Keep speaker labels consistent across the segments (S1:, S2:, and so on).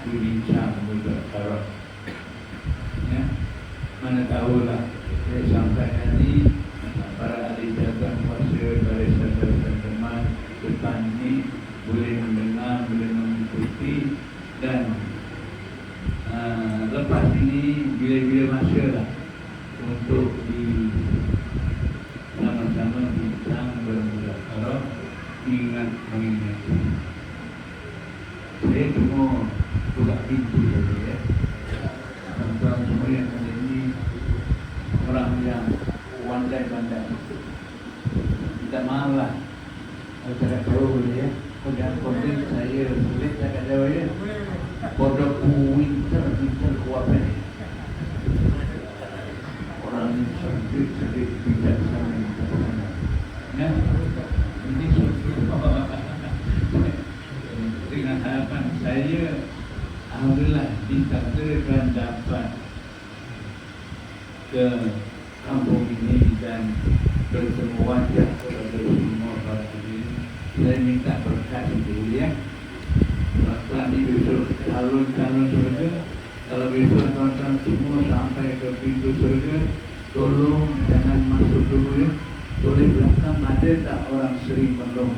S1: berbincang muzakarah. Ya, mana tahulah sampai hari para ahli jaga kuasa dari saudara teman depan ini boleh mendengar, boleh mengikuti dan lepas ini bila-bila masa lah untuk di sama-sama bincang bermuzakarah, ingat mengingati. Saya cuma buka pintu saja ya. Tuan-tuan semua yang ada ini orang yang pandai-pandai. Minta maaf lah kalau cakap jauh boleh ya. Kalau jangan konten saya sulit cakap jauh ya. Bodoh winter kuat ni. Orang ini sedikit bijaksana. Ya, ini dengan harapan saya, alhamdulillah ditakdirkan dapat ke kampung ini dan bertemu wajah kepada semua para hadirin. Saya minta berkat dulu ya. Nanti besok calon-calon surga, kalau besok tuan-tuan semua sampai ke pintu surga, tolong jangan masuk dulu ya. Boleh belakang ada tak orang sering menolong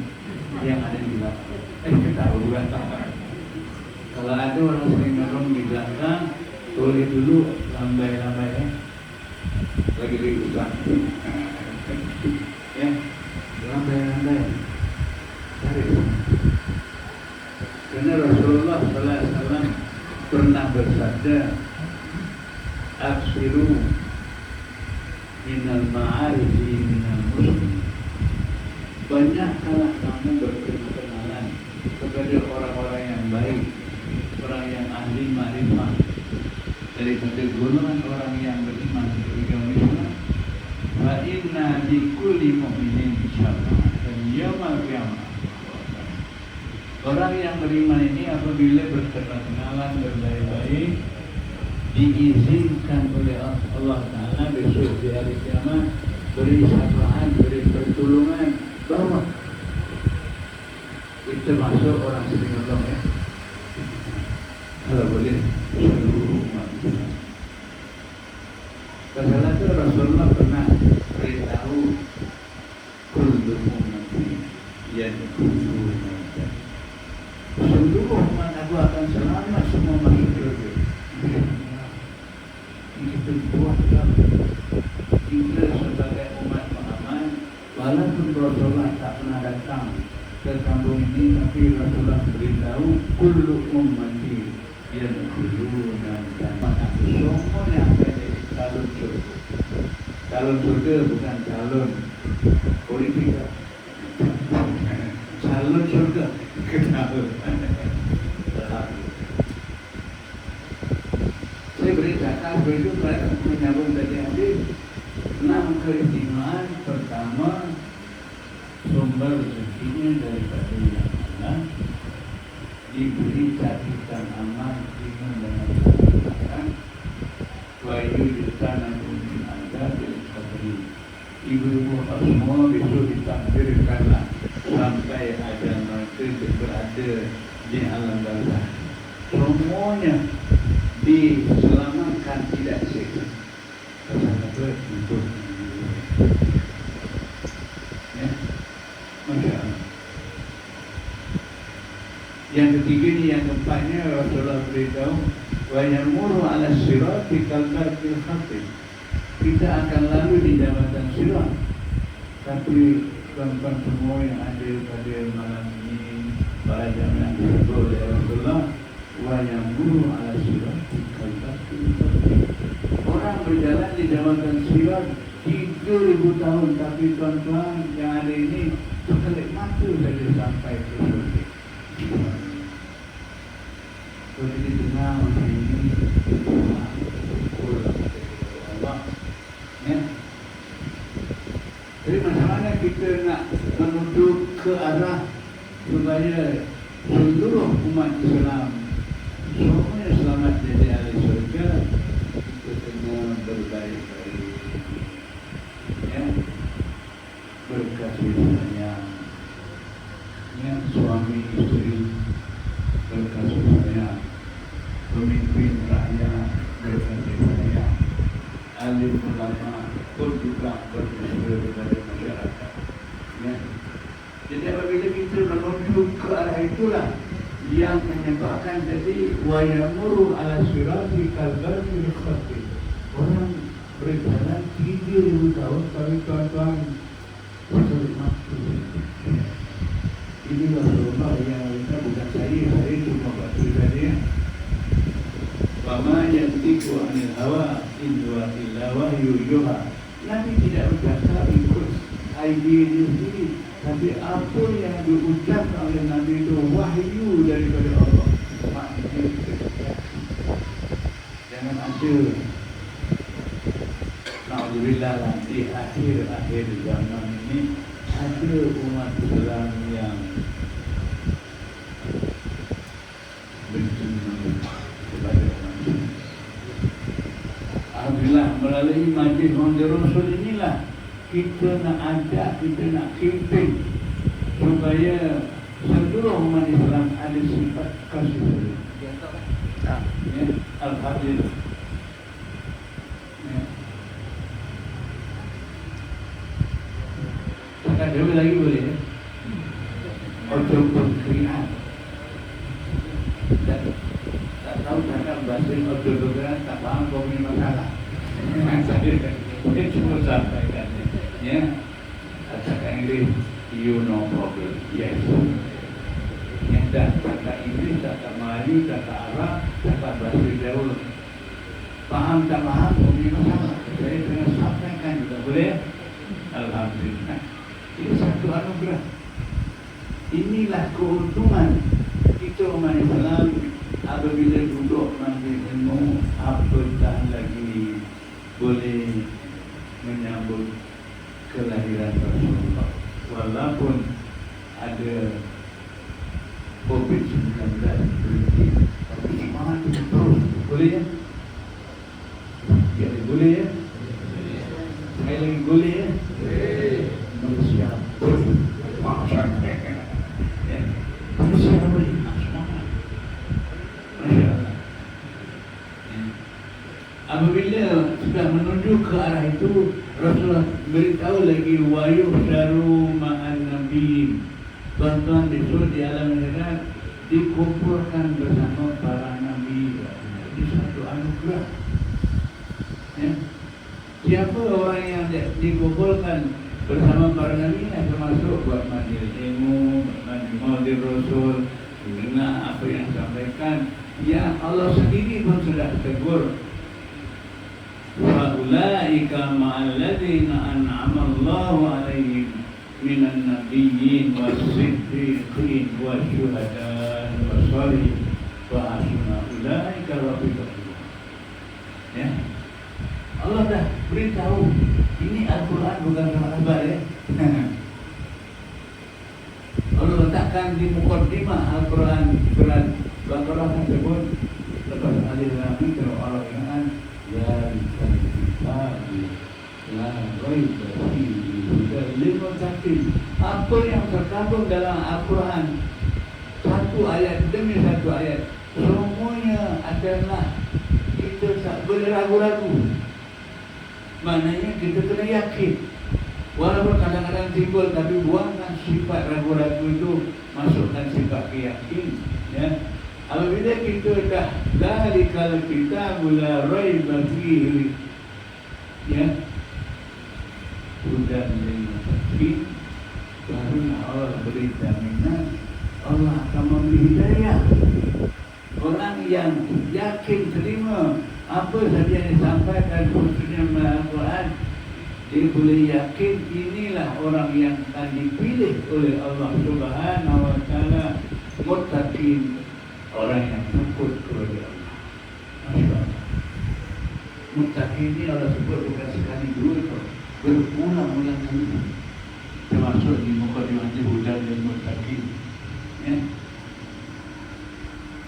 S1: yang ada di belakang? Ketahuan tak? Kalau ada orang sering menolong di belakang, boleh dulu lambai-lambai ya. Lagi usah ya, lambai-lambai cari. Karena Rasulullah Sallallahu Alaihi Wasallam pernah bersabda, "Absiru minal ma'arifi minal muslim." Banyaklah kamu berkenalan kepada orang-orang yang baik, orang yang ahli ma'rifah daripada golongan orang yang beriman beragama Islam. Wa inna li kulli mu'minin syafa'atan yaumil qiyamah. Orang yang beriman ini apabila berkenalan berbaik-baik diizinkan oleh Allah Ta'ala besok di hari kiamat beri syafaat, beri pertolongan bahwa kita masuk orang sering menolong ya. Kalau boleh seluruh umat Islam. Pasal itu Rasulullah pernah beritahu kullu ummati yadkhuluna seluruh umat aku akan selamat semua masuk surga. Kita buatlah kita sebagai umat Muhammad, walaupun Rasulullah tak pernah datang ke kampung ini, tapi Rasulullah beritahu kullu ummati yadkhuluna jannah. Semua yang akan jadi calon surga. Calon surga bukan calon politik. Calon surga kenal. Saya beritakan begitu mereka menyambung tadi hadis 6 keistimewaan. Pertama, sumber rezekinya daripada yang Allah, diberi catatan amal iman dengan Tuhan. Wa yudhanakum min adabil qabr. Ibu-ibu semua besok ditakdirkanlah sampai ada mereka berada di alam barzakh. Semuanya diselamatkan, tidak siksa. Kenapa? Untuk ya, Masya Allah. Yang ketiga ni, yang keempatnya Rasulullah beritahu wa yamuru ala sirati kalbarqil khatib. Kita akan lalu di jambatan sirat, tapi tuan-tuan semua yang ada pada malam ini, para jamaah tersebut oleh Rasulullah, wa yamuru ala sirati kalbarqil khatib. Orang berjalan di jambatan sirat 3,000 tahun, tapi tuan-tuan yang ada ini sekelip mata saja sampai ke surga. Kalau kita dengar macam ini, Allah ya. Jadi macam mana kita nak menuju ke arah supaya seluruh umat Islam semuanya selamat jadi ahli surga? Kita kena berbaik-baik ya, berkasih sayang ya, suami isteri berkasih sayang, alim ulama pun juga berdosa kepada masyarakat. Ya. Jadi apabila kita menuju ke arah itulah yang menyebabkan jadi wa yamuru ala sirati kalbaril khatib. Orang berjalan 3,000 tahun tapi tuan-tuan betul maksud. Ini Rasulullah yang kita bukan saya, hari cuma batu saja. Fama yantiqu anil hawa in huwa illa wahyu yuha. Nabi tidak berkata ikut idea dia sendiri, tapi apa yang diucapkan oleh Nabi itu wahyu daripada Allah. Maknanya jangan ada na'udzubillah nanti akhir zaman ini ada umat Islam yang benci kepada umat Islam. Alhamdulillah melalui majlis Maulid Rasul inilah kita nak ajak, kita nak campaign supaya seluruh umat Islam ada sifat kasih sayang. Ya, Alhamdulillah. Ya. Cakap dulu lagi boleh ya? Untuk berkeringat. Tak tahu cakap bahasa untuk berkeringat, tak faham kau punya masalah. Saya cuma sampaikan. Ya, cakap Inggeris, you no problem. Yes. Yang dah cakap Inggeris, cakap Melayu, cakap Arab, cakap bahasa Jawa. Faham tak faham, punya masalah. Saya kena sampaikan juga, boleh? Alhamdulillah. Ini satu anugerah. Inilah keuntungan kita umat Islam apabila duduk majlis ilmu, apatah lagi boleh menyambut kelahiran Rasulullah. Walaupun ada COVID-19 berhenti, tapi semangat itu terus. Boleh ya? Ya, boleh ya? Sekali lagi boleh ya? Manusia boleh. Manusia boleh. Semangat. Masya Allah. Apabila sudah menuju ke arah itu, Rasulullah beritahu lagi wa yuhsyaru ma'an nabiyyin. Tuan-tuan besok di alam akhirat dikumpulkan bersama para nabi. Ini satu anugerah. Ya. Siapa orang yang dikumpulkan bersama para nabi ini termasuk buat majlis ilmu, majlis Maulid Rasul, dengar apa yang disampaikan. Ya Allah sendiri pun sudah tegur. Wa ulaika ma'alladzina an'ama Allahu 'alaihim minan nabiyyin was-siddiqin wasyuhada'i was-shalihin wa hasuna ulaika rafiqa. Ya. Allah dah beritahu. Ini Al-Quran bukan sahabat ya. Allah letakkan di mukaddimah Al-Quran surat Baqarah tersebut lepas alif lam mim Al-Quran ya kitab la raiba fihi hudan lil muttaqin. Apa yang terkandung dalam Al-Quran satu ayat demi satu ayat semuanya adalah kita tak boleh ragu-ragu. Maknanya kita kena yakin. Walaupun kadang-kadang timbul, tapi buangkan sifat ragu-ragu itu, masukkan sifat keyakin. Ya. Apabila kita dah zalikal kitabu la raiba fihi, ya, hudan lil muttaqin, barulah Allah beri jaminan Allah akan memberi hidayah. Orang yang yakin terima apa saja yang disampaikan khususnya melalui Al-Quran, dia boleh yakin inilah orang yang akan dipilih oleh Allah Subhanahu wa Ta'ala, muttaqin, orang yang takut kepada Allah. Masya Allah. Muttaqin ini Allah sebut bukan sekali dua, berulang-ulang kali, termasuk di mukadimah hudan dan muttaqin. Ya.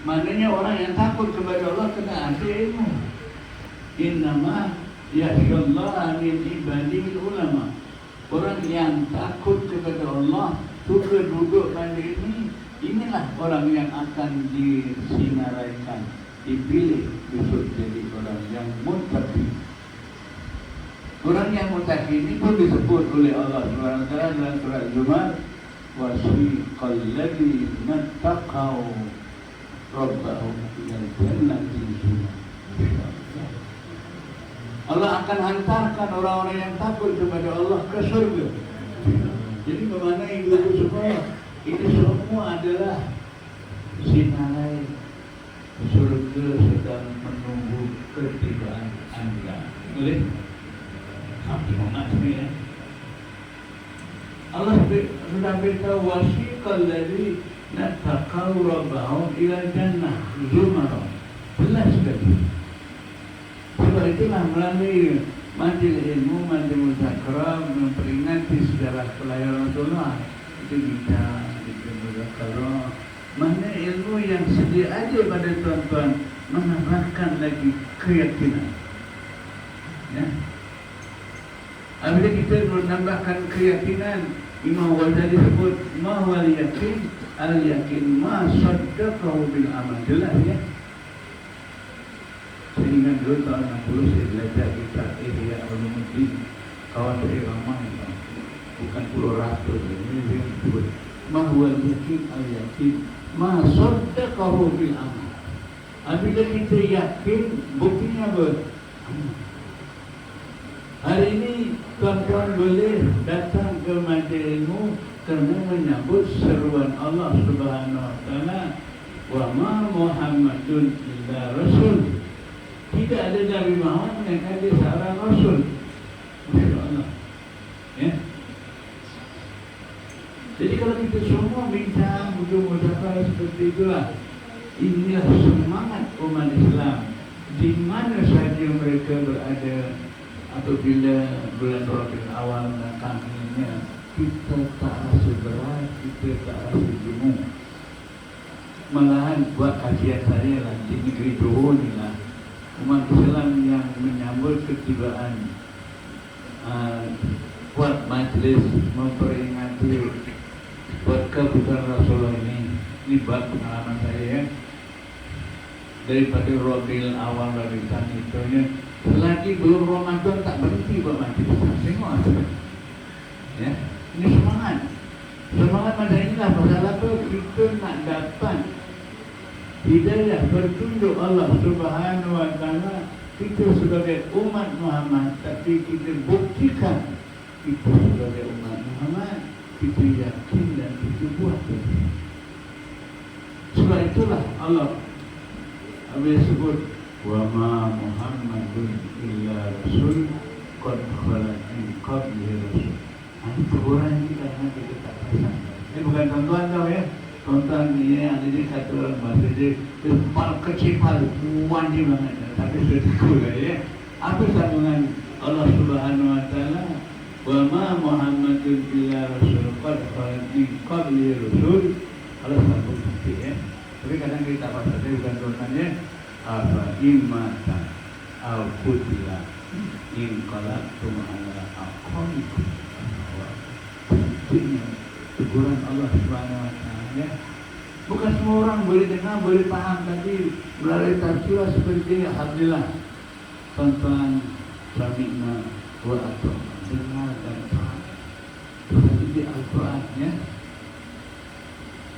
S1: Maknanya orang yang takut kepada Allah kena ada ilmu. Innama yakhshallaha min ibadihi ulama. Orang yang takut kepada Allah, suka duduk pada ini, inilah orang yang akan disinaraikan, dipilih besok jadi orang yang muttaqin. Orang yang mutakin ini pun disebut oleh Allah SWT dalam surat Zumar, wasiqal ladzina taqaw rabbahum ilal jannati zumar. Allah akan hantarkan orang-orang yang takut kepada Allah ke surga. Jadi bagaimana itu semua? Ini semua adalah sinalai surga sedang menunggu ketibaan Anda. Boleh? Sampai maksudnya ya. Allah sudah beritahu wasiqal ladzina taqaw rabbahum ilal jannah zumar. Jelas sekali. Sebab itulah melalui majlis ilmu, majlis muzakarah memperingati sejarah kelahiran Rasulullah. Itu kita muzakarah. Mana ilmu yang sedia aja pada tuan-tuan menambahkan lagi keyakinan. Ya. Apabila kita menambahkan keyakinan, Imam Ghazali sebut mahwal yakin al-yakin ma saddaqahu bil amal. Jelas ya. Saya ingat dulu tahun 60 saya belajar kitab Ihya Ulumuddin, kawan dari ramai, bukan Pulau Ratu, ini yang disebut mahwal yakin al-yakin ma saddaqahu bil amal. Apabila kita yakin, buktinya apa? Hari ini tuan-tuan boleh datang ke majlis ilmu kerana menyambut seruan Allah Subhanahu Wa Taala, wa ma Muhammadun illa rasul. Tidak ada Nabi Muhammad melainkan dia seorang rasul. Masya-Allah. Ya. Jadi kalau kita semua bincang mudah-mudahan seperti itulah. Inilah semangat umat Islam di mana saja mereka berada. Apabila bulan Rabiul Awal datangnya, kita tak rasa berat, kita tak rasa jenuh. Malahan buat kajian saya lah di negeri Johor ni lah, umat Islam yang menyambut ketibaan buat majlis memperingati buat kebutuhan Rasulullah ini buat pengalaman saya ya. Daripada Rabiul Awal dari tadi itu ya. Selagi belum Ramadan tak berhenti buat majlis. Tengok ya, ini semangat. Semangat pada inilah pasal apa kita nak dapat hidayah petunjuk Allah Subhanahu Wa Taala. Kita sebagai umat Muhammad, tapi kita buktikan kita sebagai umat Muhammad, kita yakin dan kita buat. Sebab itulah Allah sebut wa ma Muhammadun illa rasul qad khalat min qablihi rasul. Itu orang kita kita tak pasang. Ini bukan tuan-tuan tau ya. Tuan-tuan ni yang ini kata orang bahasa dia pal kecil pal puan dia banget. Tapi sudah takut lah ya. Apa sambungan Allah Subhanahu Wa Taala? Wa ma Muhammadun illa rasul qad khalat min qablihi rasul. Allah sambung sikit ya. Tapi kadang kita tak pasang dia bukan tuan-tuan ya. Apa imatan al qutila in qalaqtum ala aqamikum. Pentingnya teguran Allah Subhanahu Wa Taala ya. Bukan semua orang boleh dengar, boleh faham, tapi melalui tafsir seperti alhamdulillah tuan-tuan sami'na wa ata'na, dengar dan faham. Seperti di Al-Quran ya.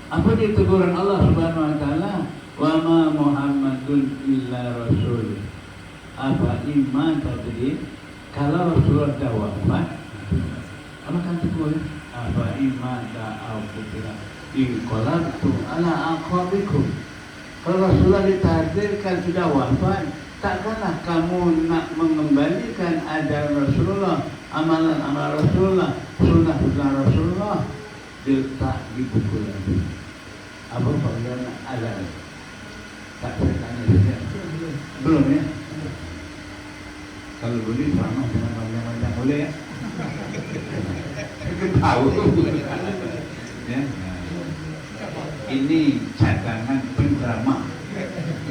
S1: Apa dia teguran Allah Subhanahu Wa Taala? Wa ma Muhammadun illa rasul. Apa iman tadi? Kalau Rasulullah dah wafat, apa kan tegur? Apa iman dah al-qutila in qalabtum ala aqabikum. Kalau Rasulullah ditakdirkan sudah wafat, takkanlah kamu nak mengembalikan ajaran Rasulullah, amalan-amalan Rasulullah, sunnah-sunnah Rasulullah diletak di buku lagi. Apa bagian azan? Tak saya tanya dia. Belum ya? Kalau boleh sama jangan panjang-panjang boleh ya? Kita tahu ya. Ini cadangan penceramah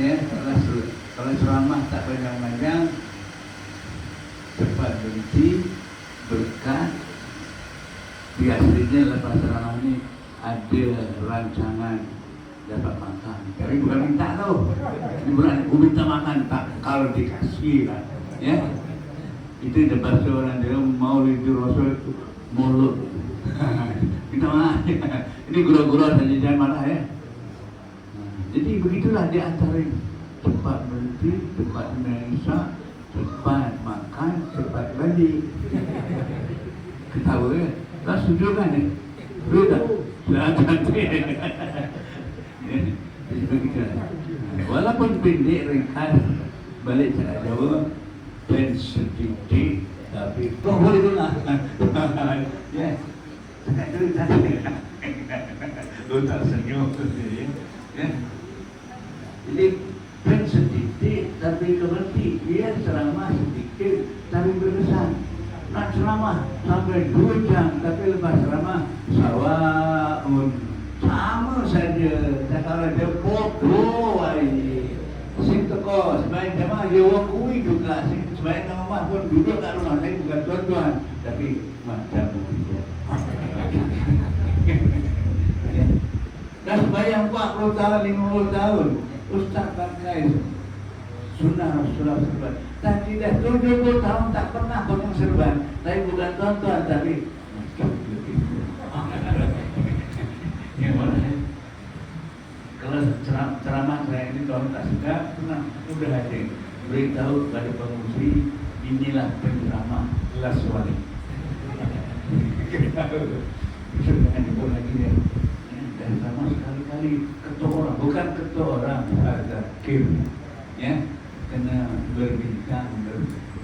S1: ya. Kalau ceramah tak panjang-panjang, cepat berhenti, berkat. Biasanya lepas ceramah ini ada rancangan dapat makan. Tapi bukan minta tau. Ini bukan aku minta makan tak, kalau dikasih lah ya. Itu ada bahasa orang dia Maulid Rasul mulut. Kita mah ini gurau-gurau saja jangan marah ya. Jadi begitulah di antara cepat berhenti, cepat mengisah, cepat makan, cepat balik. Ketawa ya? Tak setuju kan ya? Betul tak? Jadi begitu. Walaupun pendek ringkas, balik cara Jawa, pen sedikit, tapi kau boleh dengar. Ya, tak cerita. Lu tak senyum ya. Jadi pen sedikit, tapi keberti. Dia ceramah sedikit, tapi berkesan. Nak ceramah sampai 2 jam, tapi lepas ceramah sawaun sama saja. Dan kalau dia bodoh, sing teko sebaik jamaah dia wong kuwi juga, sing sebaik nama pun duduk kat rumah saya bukan tuan-tuan, tapi macam begitu. Dah sembahyang 40 tahun, 50 tahun, Ustaz pakai sunnah Rasulullah serban. Tapi dah 70 tahun tak pernah pakai serban. Saya bukan tuan-tuan, tapi kalau ceramah saya ini kalau tak suka, tenang, udah aja beritahu kepada pengungsi, inilah penceramah kelas wali. Jangan itu lagi ya. Dan sama sekali-kali ketua orang, bukan ketua orang, ada kim, ya, kena berbincang,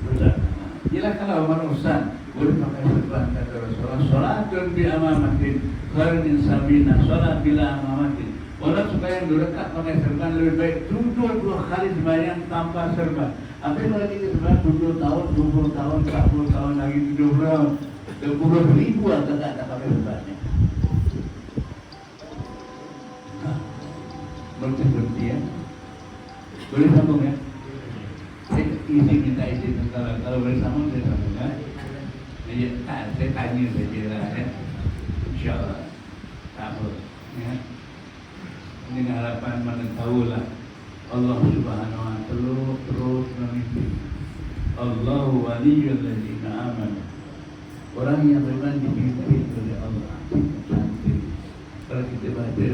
S1: beragama. Jelas kalau manusia boleh pakai serban kata Rasulullah, sholatun bi amamatin, khairun sabina, sholat bila amamatin. Orang supaya dekat pakai serban lebih baik 72 kali sembahyang tanpa serban. Apa lagi serban 7 tahun, 20 tahun, 40 tahun lagi 70 tahun, 20 ribu atau tak pakai serbannya. Berhenti ya. Boleh sambung ya. Minta izin kalau boleh sambung saya sambung ya. Saya tanya saja lah ya. InsyaAllah tak apa ya. Dengan harapan mana tahulah Allah Subhanahu wa ta'ala terus memimpin. Allahu waliyul ladzina amanu. Orang yang beriman dipimpin oleh Allah. Cantik. Kalau kita baca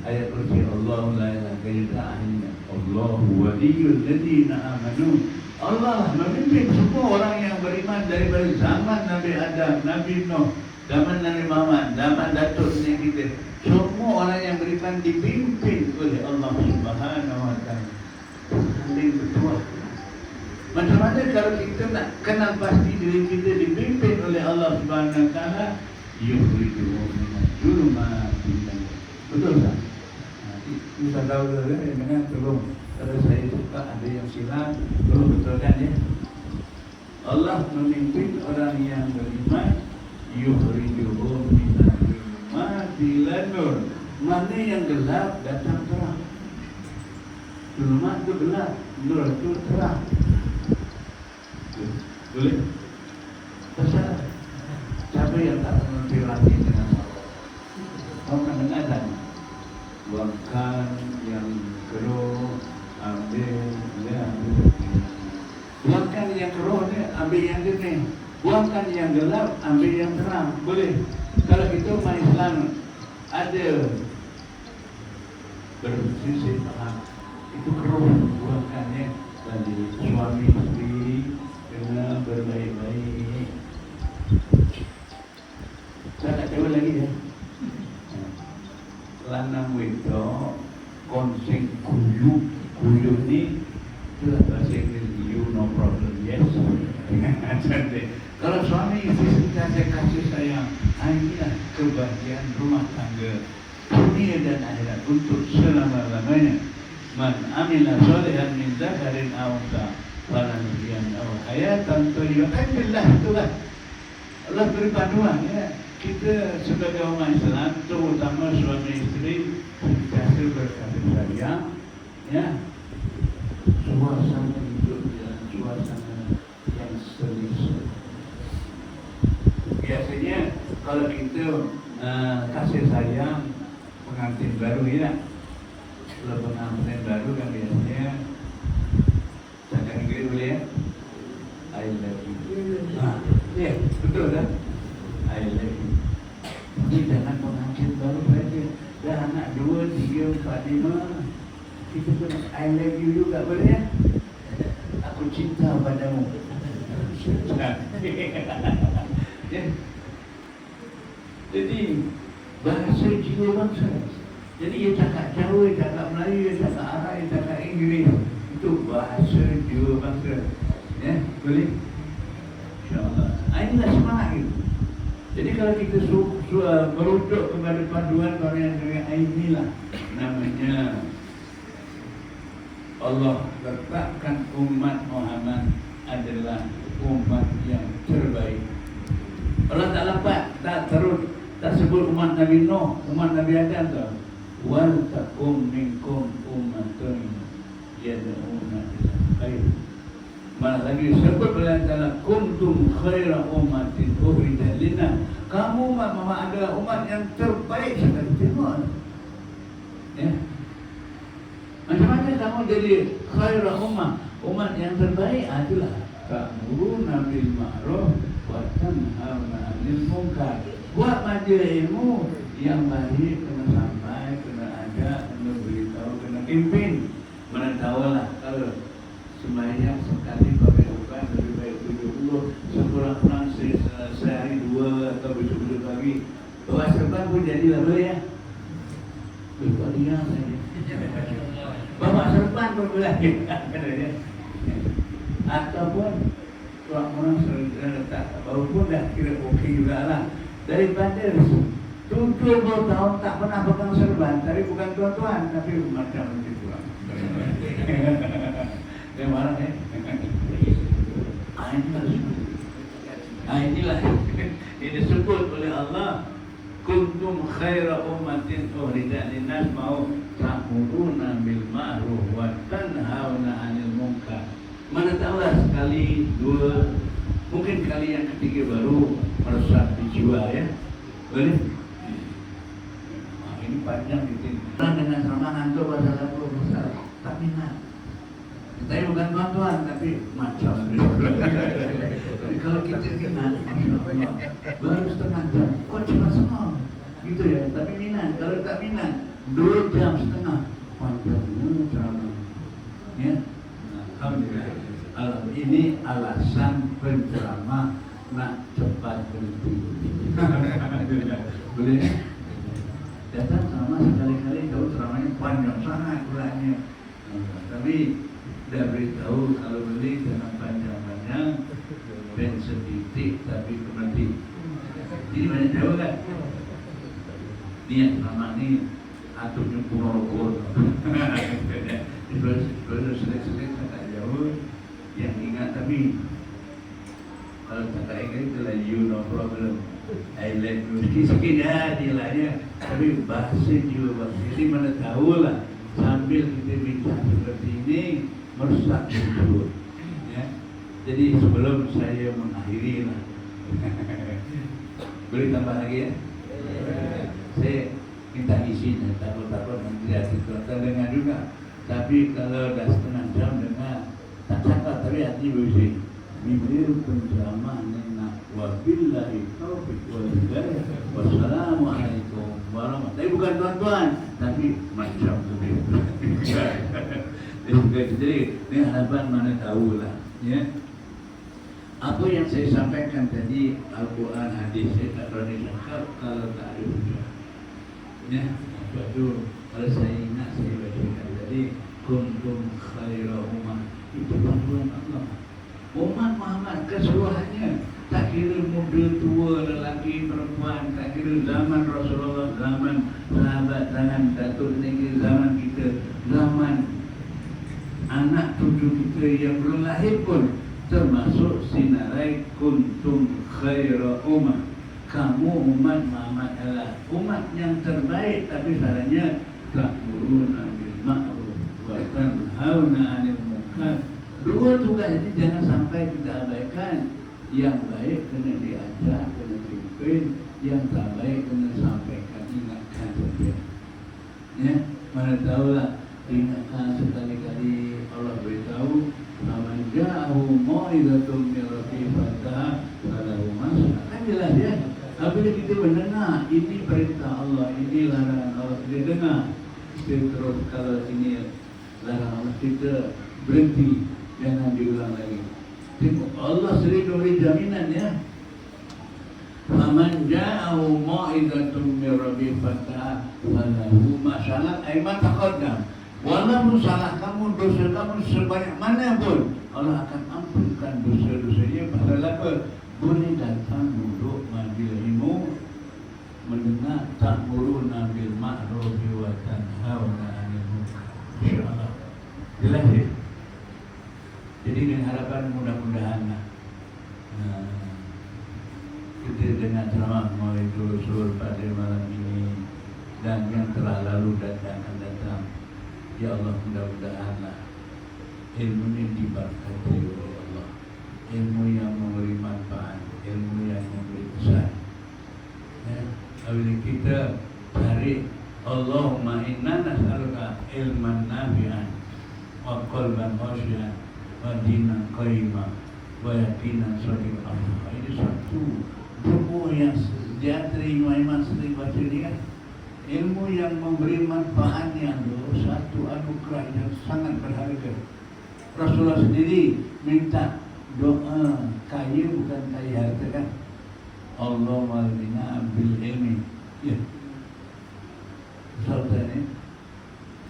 S1: ayat kursi Allahu la ilaha illa Allahu waliyul ladzina amanu. Allah memimpin semua orang yang beriman daripada zaman Nabi Adam, Nabi Nuh, zaman Nabi Muhammad, zaman Datuk Nenek kita. Semua orang yang beriman dipimpin oleh Allah Subhanahu wa ta'ala. Paling bertuah. Macam mana kalau kita nak kenal pasti diri kita dipimpin oleh Allah Subhanahu wa ta'ala, yukhrijuhum minadh dhulumati ilan nur. Betul tak? Bisa tahu dulu ya, dengan tolong. Kalau saya suka ada yang silap, tolong betulkan ya. Allah memimpin orang yang beriman, yukhrijuhum minadh ilan nur. Mana yang gelap datang terang. Zulumat itu gelap, nur itu terang. Boleh? Pasal siapa yang tak mengerti lagi dengan Allah? Kau akan dengar buangkan yang keruh, ambil yang buangkan yang keruh ni, ambil yang jernih. Buangkan yang gelap, ambil yang terang. Boleh? Kalau itu umat Islam ada bersisi paham. Itu keruh, buangkannya dari suami istri kena berbaik-baik. Saya tak coba lagi ya. Lanang wedok konsing kuyu ni itulah bahasa Inggeris, you no problem, yes. Kalau suami istri kasih sayang, inilah kebahagiaan rumah tangga dunia dan akhirat untuk selama-lamanya. Man amila sholihan min dzakarin aw untha falanuhyiyannahu hayatan thayyibatan. Billah, itulah Allah beri panduan ya. Kita sebagai umat Islam, terutama suami istri, biasa berkasih sayang, ya. Suasana hidup dalam suasana yang serius. Biasanya kalau kita kasih sayang pengantin baru ya, kalau pengantin baru kan biasanya cakap Inggeris boleh ya, I love you. Tadi mah kita pun I love you juga boleh ya. Aku cinta padamu. Ya. Jadi bahasa jiwa bangsa. Jadi ia cakap Jawa, ia cakap Melayu, ia cakap Arab, ia cakap Inggeris. Itu bahasa jiwa bangsa. Ya, boleh? InsyaAllah. Inilah semangat itu. Jadi kalau kita merujuk kepada panduan yang inilah namanya Allah letakkan umat Muhammad adalah umat yang terbaik. Allah tak lepas, tak sebut umat Nabi Nuh, umat Nabi Adam tu. Wal takum minkum ummatun yad'una ilal khair. Malah lagi sebut dalam dalam kuntum khaira ummatin ukhrijat linnas. Kamu memang adalah umat yang terbaik sekali. Tengok. Ya. Macam mana kamu jadi khaira umat yang terbaik adalah ta'muruna bil ma'ruf wa tanhauna 'anil munkar. Buat majlis ilmu yang baik kena sampai, kena ajak, kena beritahu, kena pimpin. Mana tahulah kalau sembahyang sekali pakai bukan lebih baik 70, sekurang-kurang sehari 2 atau besok-besok lagi. Bawa serban pun jadilah boleh ya. Lupa dia saja. Bawa serban pun boleh. Ataupun orang-orang letak baru pun dah kira okey juga lah. Daripada 70 tahun tak pernah pegang serban, tapi bukan tuan-tuan, tapi macam lebih kurang. Dia marah ya. Inilah ini disebut oleh Allah kuntum khaira ummatin ukhrijat linnas mau ta'muruna bil ma'ruf wa tanhauna 'anil munkar. Mana tahulah sekali, dua, mungkin kali yang ketiga baru meresap di jiwa ya. Boleh? Ini panjang gitu. Dengan sama ngantuk pasal 80 pasal tak minat. Saya bukan tuan-tuan, tapi macam jadi kalau kita minat, baru setengah jam, kok cuma setengah gitu ya, tapi minat. Kalau tak minat, 2 jam setengah panjangnya ceramah ya. Alhamdulillah. Ini alasan penceramah nak cepat berhenti. Boleh datang ceramah sekali-kali, tahu ceramahnya panjang sangat pulanya, tapi dah beritahu kalau boleh jangan panjang-panjang dan sedikit tapi berhenti. Jadi banyak jauh kan niat ceramah ni atau jemput rokok. Terus selek-selek tak jauh yang ingat, tapi kalau tak ingat itulah you no problem, I let you sikit-sikit ya nilainya, tapi bahasa jiwa bahasa ini mana tahulah sambil kita bincang seperti ini merusak hidup ya. Jadi sebelum saya mengakhiri lah boleh tambah lagi ya. Saya minta izin, takut-takut nanti hati tuan-tuan dengar juga. Tapi kalau dah setengah jam dengar tak cakap, tapi hati bersih. Bibir penceramah nenak wabillahi taufiq wal hidayah. Wassalamualaikum warahmatullahi. Tapi bukan tuan-tuan, tapi macam tu. Jadi ini harapan mana tahulah ya. Apa yang saya sampaikan tadi Al-Quran hadis saya tak berani cakap kalau tak ada hujah ya. Sebab tu kalau saya ingat saya bacakan tadi kuntum khaira ummah, itu panduan Allah. Umat Muhammad keseluruhannya, tak kira muda, tua, lelaki, perempuan, tak kira zaman Rasulullah, zaman sahabat, zaman Datuk Negeri, zaman kita, zaman anak cucu kita yang belum lahir pun termasuk sinarai kuntum khaira ummah. Kamu umat Muhammad adalah umat yang terbaik, tapi syaratnya ta'muruna bil ma'ruf wa tanhauna 'anil munkar. Dua tugas ini jangan sampai kita abaikan. Yang baik kena diajar, kena pimpin, yang tak baik kena sampaikan, ingatkan saja. Ya, mana tahulah ingatkan sekali-kali. Allah beritahu man ja'ahu mau'izatun min rabbih fantaha falahu ma salaha. Kan jelas ya. Apabila kita mendengar ini perintah Allah, ini larangan Allah, kita dengar, Kita terus kalau ini larang Allah, kita berhenti, jangan diulang lagi. Tengok Allah sendiri beri jaminan ya. Faman ja'ahu mau'izatun min rabbih falahu ma salah ay ma taqaddam. Walaupun salah kamu, dosa kamu sebanyak mana pun, Allah akan ampunkan dosa-dosanya. Pasal apa? Boleh datang duduk majlis ilmu, mendengar ta'muruna bil ma'ruf wa tanhauna 'anil munkar. Insyaallah. Jelas ya? Jadi dengan harapan mudah-mudahan kita dengan ceramah mulai Rasul pada malam ini dan yang telah lalu dan akan datang, ya Allah, mudah-mudahanlah ilmu ini diberkati oleh Allah, ilmu yang memberi manfaat, ilmu yang memberi kesan. Ya, apabila kita cari Allahumma inna nas'aluka ilman nafi'an wa qalban khashi'an wa dinan qayyimah wa yaqinan shadiqan. Ini satu ilmu yang dia terima Imam sering baca ni kan, ilmu yang memberi manfaat yang satu anugerah yang sangat berharga. Rasulullah sendiri minta doa kaya bukan kaya harta kan. Allahumma bina bil ilmi. Ya. Saudara ni,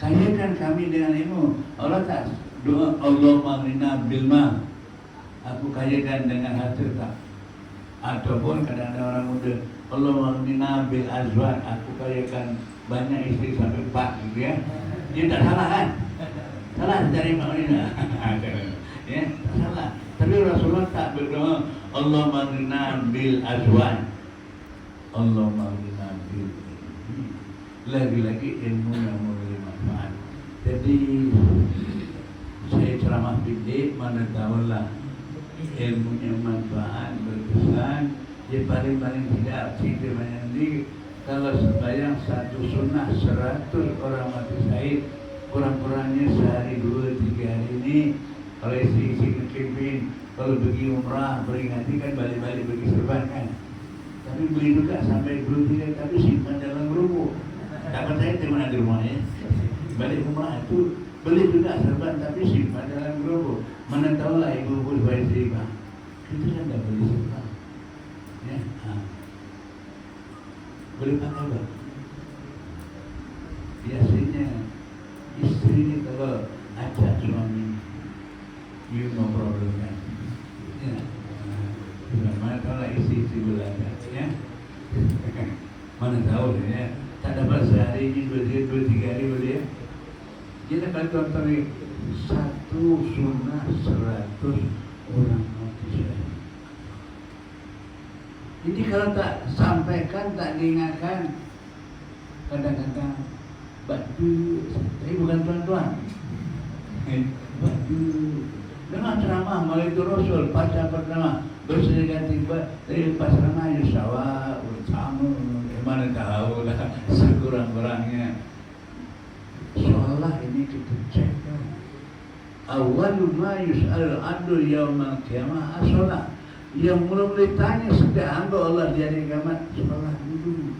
S1: kayakan kami dengan ilmu. Allah tak doa Allahumma bina bil ma. Aku kayakan dengan harta tak. Ataupun kadang-kadang orang muda, Allahumma bina bil azwaj. Aku kayakan banyak isteri sampai 4 gitu ya. Dia tak salah kan? Salah dari maknanya. Ya, tak salah. Tapi Rasulullah tak berdoa Allahumma bina bil azwaj. Allahumma bina bil ilmi. Lagi-lagi ilmu yang memberi manfaat. Jadi saya ceramah bidik, mana tahulah ilmunya manfaat, berkesan. Dia paling-paling tidak cerita banyak ni. Kalau sembahyang satu sunnah 100 orang mati syahid, kurang-kurangnya sehari 2-3 hari ini. Kalau isi-isi kekepin, kalau pergi umrah, beringati kan balik-balik pergi serban kan. Tapi beli juga sampai 2-3, tapi simpan dalam gerobok. Tak percaya di mana di rumahnya. Balik umrah itu beli juga serban tapi simpan dalam gerobok. Mana tahulah ibu-ibu baik seriba. Kita kan dah beli serban. Ya, boleh pakai apa? Biasanya istri ni kalau ajak suami, you no problem kan? Ya, mana tahulah istri belajar, ya? Mana tahu ya? Tak dapat sehari ini 2-3 hari boleh ya? Kita kalau contoh ni satu sunnah 100 orang mati syahid. Ini kalau tak sampaikan, tak diingatkan, kadang-kadang batu, tapi bukan tuan-tuan. Batu. Dengan ceramah melalui Rasul, pacar pertama bersedia tiba dari pas ceramah Yusawah, bersama, mana tahu lah sekurang-kurangnya. Soalah ini kita cek. Awwalu ma yus'al 'abdu yaumal qiyamah as-shalah. Yang mula-mula ditanya setiap hamba Allah di hari kiamat, solat dulu.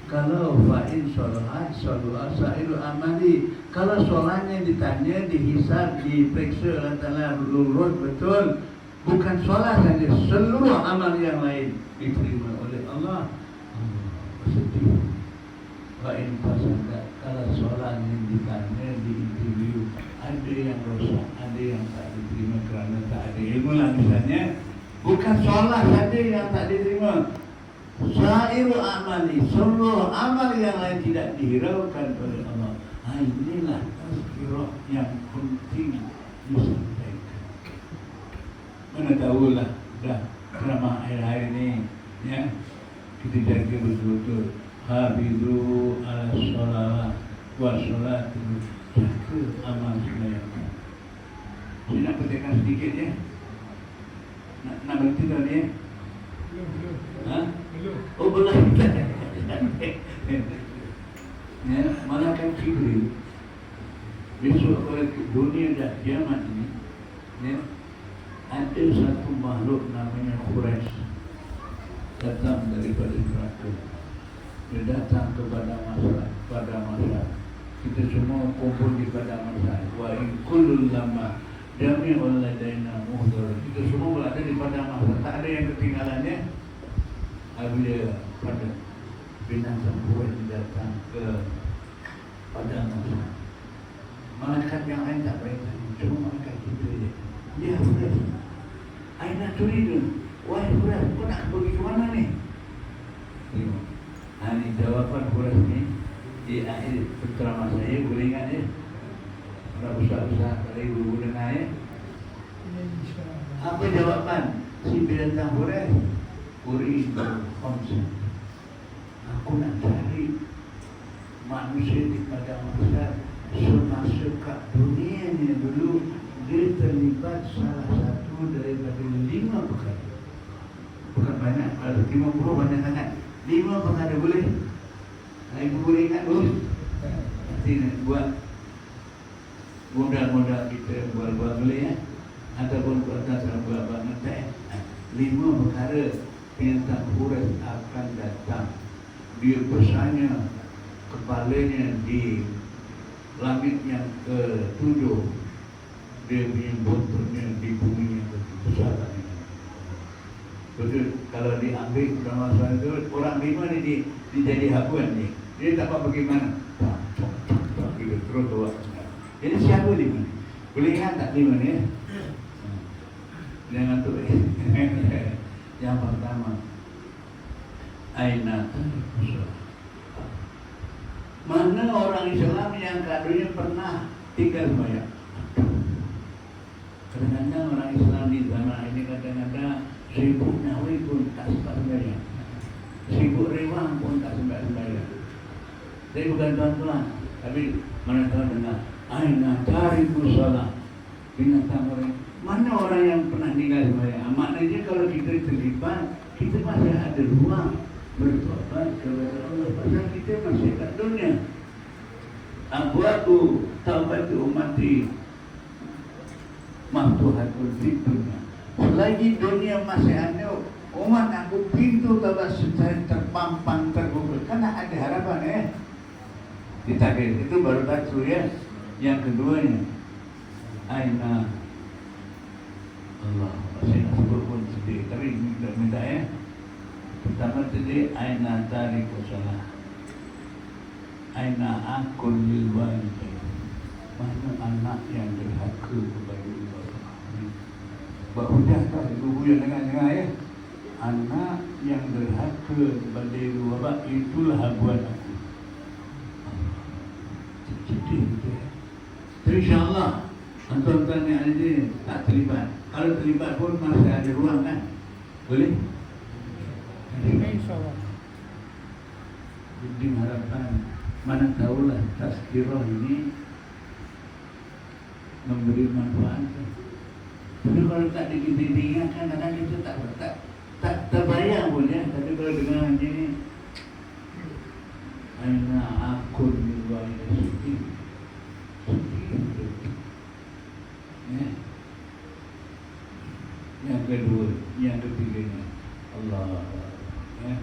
S1: Kalau fa'in solat, solat sa'iru amali. Kalau solatnya ditanya, dihisab, diperiksa Allah Ta'ala lurus betul, bukan solat saja, seluruh amal yang lain diterima oleh Allah. Sedih. Fa'in fasada. Kalau solatnya ditanya, diinterview, ada yang rosak, ada yang tak diterima kerana tak ada ilmu lah misalnya. Bukan solat saja yang tak diterima, sairu amali, seluruh amal yang lain tidak dihiraukan oleh Allah. Inilah tazkirah yang penting disampaikan. Mana tahulah dah ceramah akhir-akhir ini, ya, kita jaga betul-betul. Hafizu ala sholawat wa sholatu, jaga amal sembahyang. Saya nak petikkan sedikit ya. Nak berhenti dah ni? Ha? Oh belum. Ya, malaikat Jibril besok kalau dunia dah kiamat ini, ya, ada satu makhluk namanya Quraisy datang daripada neraka. Dia datang kepada masyarakat, kita semua kumpul di pada masa wa in kullun lama jami'un ladaina muhdar. Kita semua berada di pada masa, tak ada yang ketinggalannya. Apabila pada binatang buas datang ke pada masa, malaikat yang lain tak beritahu, cuma malaikat kita je. Ya Furas, aina turidu, wahai Furas, kau nak pergi ke mana ni? Ini jawapan Furas ni di akhir penceramah saya, boleh ingat ya? Orang besar-besar kali ibu dengar ya. Apa jawapan si binatang Furas? Uridu khamsan. Aku nak cari manusia di padang mahsyar semasa kat dunia ni dulu dia terlibat salah satu daripada 5 perkara. Bukan banyak, kalau 50 banyak sangat. 5 perkara boleh? Ibu boleh ingat dulu? Nanti buat modal-modal kita buat boleh ya? Ataupun buat buat ngetek. 5 perkara binatang Furas akan datang. Dia bersanya kepalanya di langit yang ke-7, dia punya buntutnya di bumi yang besar. Betul, kalau diambil dalam masa itu orang 5 ni jadi habuan ni. Dia tak apa bagaimana. Kita terus bawa. Jadi siapa 5 ni? Boleh ingat tak 5 ni ya? Jangan tu. Yang pertama, aina tariqus. Mana orang Islam yang kadunya pernah tinggal sembahyang? Kadang-kadang orang Islam di zaman ini kadang-kadang sibuk nawi pun tak sempat sembahyang, sibuk rewang pun tak sempat sembahyang. Saya bukan tuan-tuan, tapi mana tahu dengar aina tariqus salat. Binatang orang, mana orang yang pernah tinggal sembahyang? Maknanya kalau kita terlibat, kita masih ada ruang bertobat kepada Allah. Pasal kita masih kat dunia. Abwabu taubatu ummati maftuhatul fid dunia. Selagi dunia masih ada, umat aku pintu taubat secara terpampang terbuka. Karena ada harapan ya. Ditakdir itu baru satu ya. Yang keduanya, aina Allah. Saya nak sebut pun sedih, tapi minta ya. Pertama tadi aina tariqus salah. Aina akul lil walidain. Mana anak yang derhaka kepada ibu bapa. Buat hujah tak ibu yang dengar ya. Anak yang derhaka kepada ibu bapa, itulah habuan aku. Sedih gitu ya. Tapi insyaAllah tuan-tuan yang ada ni tak terlibat. Kalau terlibat pun masih ada ruang kan? Boleh? InsyaAllah. Jadi harapan, mana tahulah tazkirah ini memberi manfaat. Tapi kalau tak diingatkan, kadang kita tak terbayang pun ya. Tapi kalau dengan ini aina akun wa ila sedih. Ya. Yang kedua, yang ketiganya Allah ya.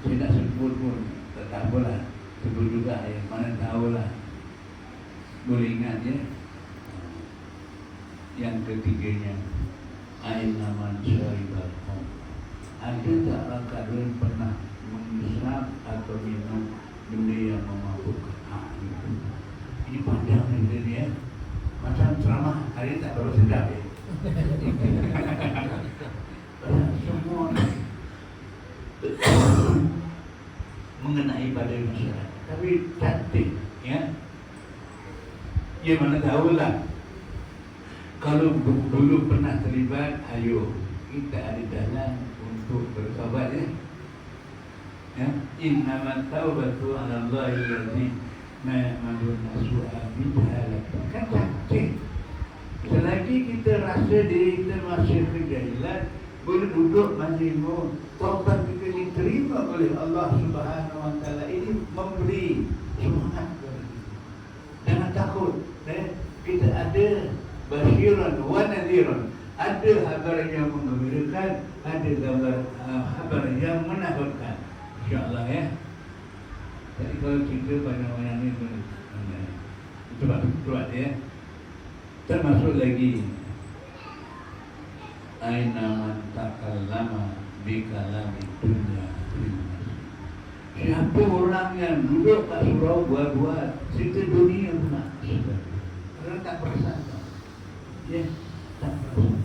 S1: Saya nak sebut pun tak apalah, sebut juga ya, mana tahulah. Boleh ingat ya. Yang ketiganya aina man syaribal khamr. Ada tak orang pernah menghisap atau minum benda yang memabukkan? Ini panjang ni ya. Macam ceramah hari tak baru sedap ya. Semua mengenai pada masyarakat, tapi cantik ya. Ya mana tahulah. Kalau dulu pernah terlibat, ayo kita ada jalan untuk bertobat ya. Ya, innamat taubatu 'ala Allahi allazi ma'amalun nasu'a bihalak. Kan cantik. Selagi kita rasa diri kita masih kejahilan, boleh duduk majlis taubat kita diterima oleh Allah Subhanahu Wa Taala. Ini memberi semangat kepada kita. Jangan takut. Kita ada basyiran wa nadhiran. Ada kabar yang menggembirakan, ada kabar yang menakutkan. InsyaAllah ya. Jadi kalau cerita banyak-banyak ni coba ya. Termasuk lagi aina man takallama bi kalami dunya. Siapa orang yang duduk kat surau buat cerita dunia pula. Orang tak perasan. Ya, tak perasan.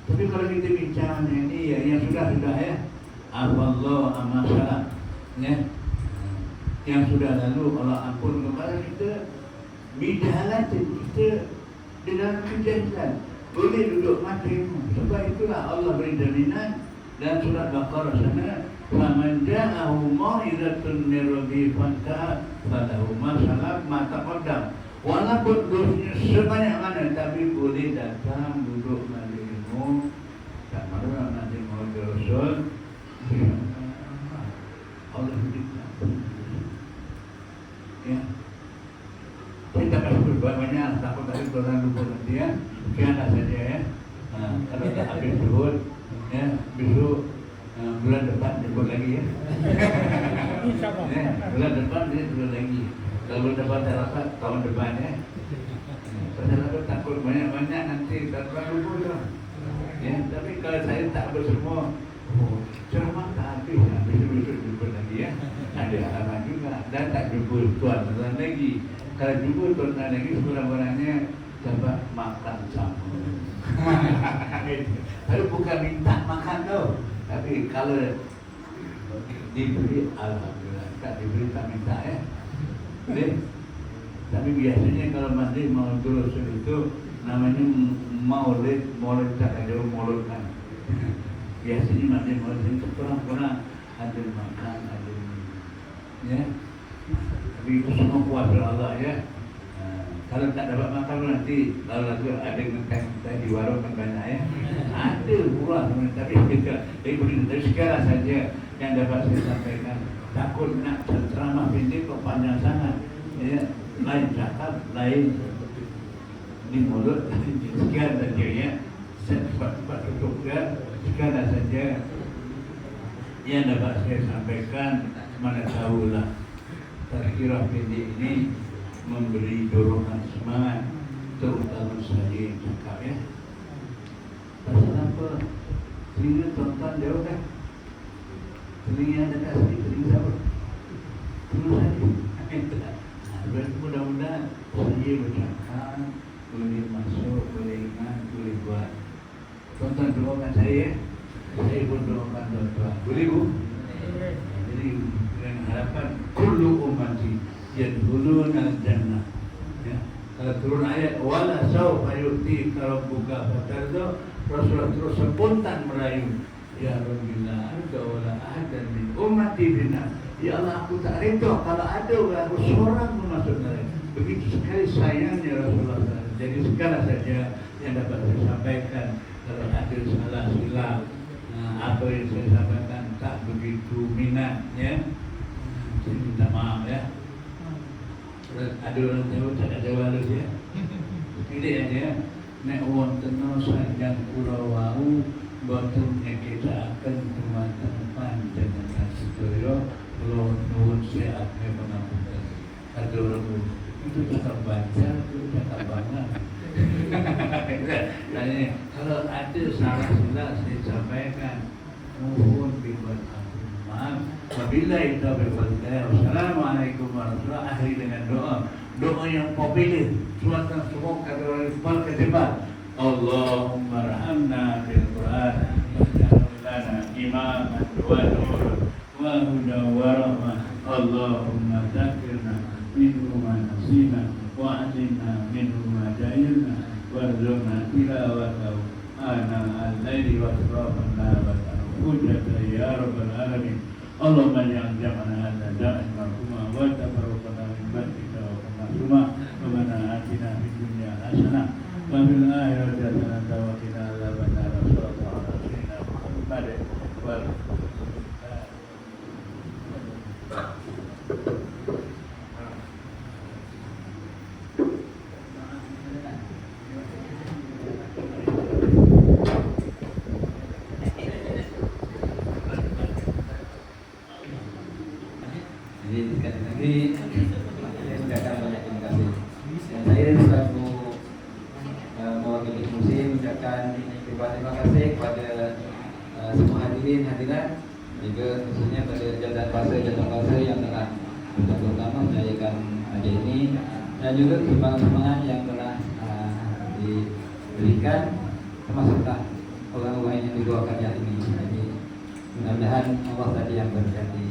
S1: Tapi kalau kita bincang ini yang sudah ya. Afallahu amma salaf. Ya. Yang sudah lalu Allah ampun kepada kita. Bidalah kita dengan kejahilan boleh duduk mati. Sebab itulah Allah beri jaminan dan surat Baqarah sana, "Faman ja'ahu mau'izatun min rabbih fantaha falahu ma salaf ma taqaddam." Walaupun dosanya sebanyak mana, tapi boleh datang duduk majlis ilmu. Tak malu nanti mau Rasul. Allah berikan. Ya. Kita kasih banyak takut tadi orang lupa nanti ya. Sekian saja ya. Kalau tak habis sebut ya, besok bulan depan sebut lagi ya. Ya, bulan depan dia sebut lagi. Kalau bulan depan saya rasa tahun depan ya. Saya takut banyak-banyak nanti tak lupa dah. Ya, tapi kalau saya tak bersemua, ceramah tak habis ya. Besok jumpa lagi ya. Ada harapan juga dan tak jumpa tuan-tuan lagi. Kalau jumpa tuan-tuan lagi sekurang-kurangnya dapat makan sama. Tapi bukan minta makan tu. Tapi kalau diberi alhamdulillah, tak diberi tak minta ya. Boleh? Tapi biasanya kalau masih mau terus itu namanya maulid tak ada maulidkan. Biasanya masih maulid itu kurang-kurang ada makan, ada minum. Ya. Tapi itu semua kuasa Allah ya. Kalau tak dapat makan nanti lalu ada ngekang kita di warung kan banyak ya. Ada murah tapi kita dari segala saja yang dapat saya sampaikan. Takut nak ceramah pendek kok panjang sangat. Ya, lain cakap, lain di mulut. Sekian saja ya. Cepat-cepat tutup ya. Sekian saja yang dapat saya sampaikan. Mana tahulah tazkirah pendek ini memberi dorongan semangat terutama saya yang cakap ya. Pasal apa? Telinga tuan-tuan jauh kan? Telinga dekat sini, telinga siapa? Telinga saya. Berarti mudah-mudahan saya bercakap, boleh masuk, boleh ingat, boleh buat. Tuan-tuan doakan saya. Saya pun doakan tuan-tuan. Boleh bu? Jadi dengan harapan kullu ummati yadkhuluna al-jannah. Ya. Kalau turun ayat wala sawfa yu'tika rabbuka fatarda, Rasulullah terus spontan merayu, ya Rabbillah anta wala ahadan min ummati bina. Ya Allah, aku tak reda kalau ada orang seorang pun masuk neraka. Begitu sekali sayangnya Rasulullah. Jadi segala saja yang dapat saya sampaikan, kalau ada salah silap apa yang saya sampaikan tak begitu minat ya, saya minta maaf ya. Ada orang tahu tak ada walus ya. Ini aja. Nek wonten sajang kula wau boten kita akan teman-teman dengan sedaya kula nuwun sehat mengapunten. Ada orang itu cakap baca, itu cakap banget. Kalau ada salah silap saya sampaikan, mohon dibuat maaf. Wabillahi taufiq wal hidayah. Wassalamualaikum warahmatullahi wabarakatuh. Akhiri dengan doa yang populer. Suatu semua kata ketebal. Allahumma rahamna bil Quran waj'alna lana imaman wa nuran wa hudan wa rahmah. Allahumma dzakirna minhu ma nasina wa 'allimna minhu ma jahilna warzuqna tilawatahu ana al-laili wa atrafan nahar hujjata ya rabbal alamin. Allahumma ja'al jam'ana hadza jam'an marhuma wa tafarraqana min ba'dika wa ma'suma wa bana atina fid dunya hasanah wa fil akhirati hasanah wa qina adzabannar. Sallallahu alaihi wa sallam. Jadi
S2: hadirin hadirat, juga khususnya pada jasa yang telah bersama-sama menjayakan acara ini, dan juga sumbangan-sumbangan yang telah diberikan, termasuklah orang-orang yang didoakan hari ini. Jadi mudah-mudahan Allah tadi yang berkati.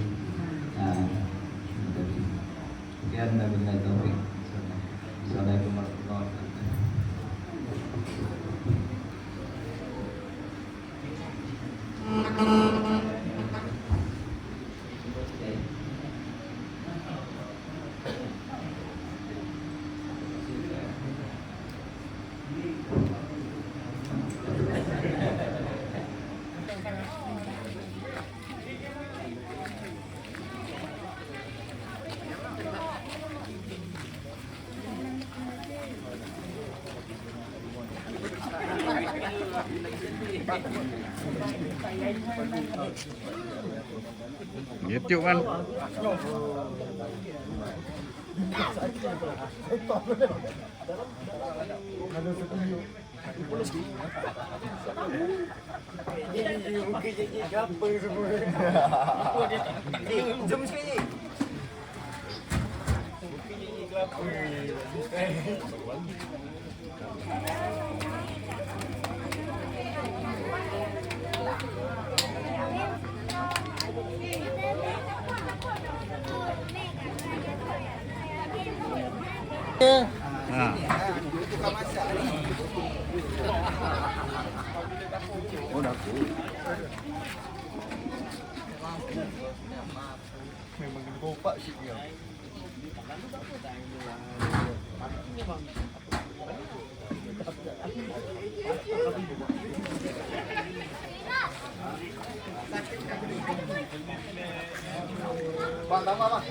S2: Sekian dan billahi taufiq. Assalamualaikum warahmatullahi wabarakatuh.
S3: YouTube kan.
S4: Jom sekali.
S3: Nah.
S4: Oh, dah aku. Memang kena kopak sih dia. Bang, tambah bang.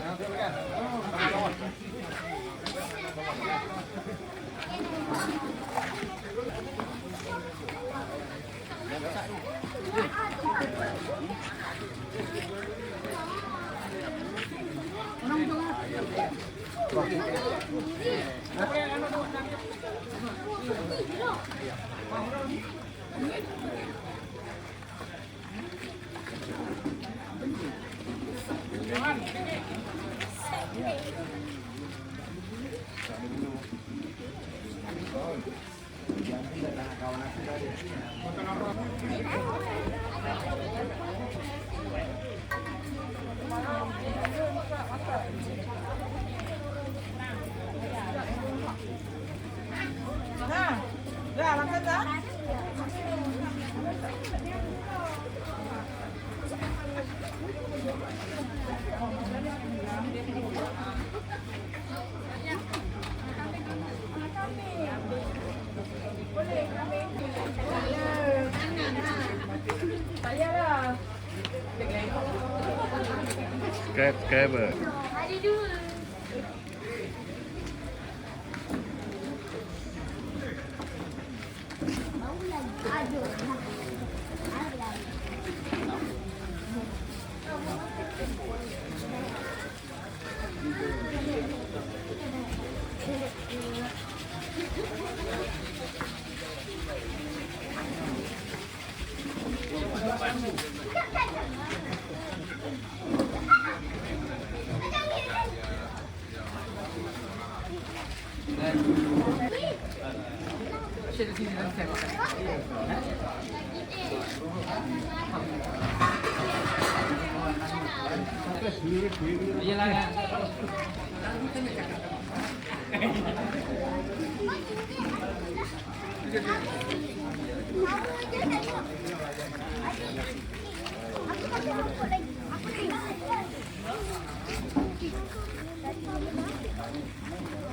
S3: Subscriber.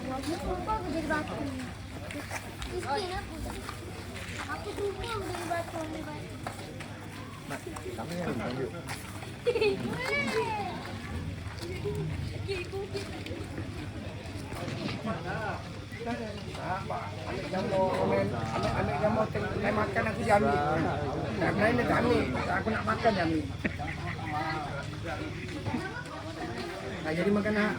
S5: Aku suka menjadi batu.
S4: Kami yang lanjut. Anak yang mau komen, anak yang mau makan aku jamin. Karena ini kami, aku nak makan jamin. Nah jadi makan nak.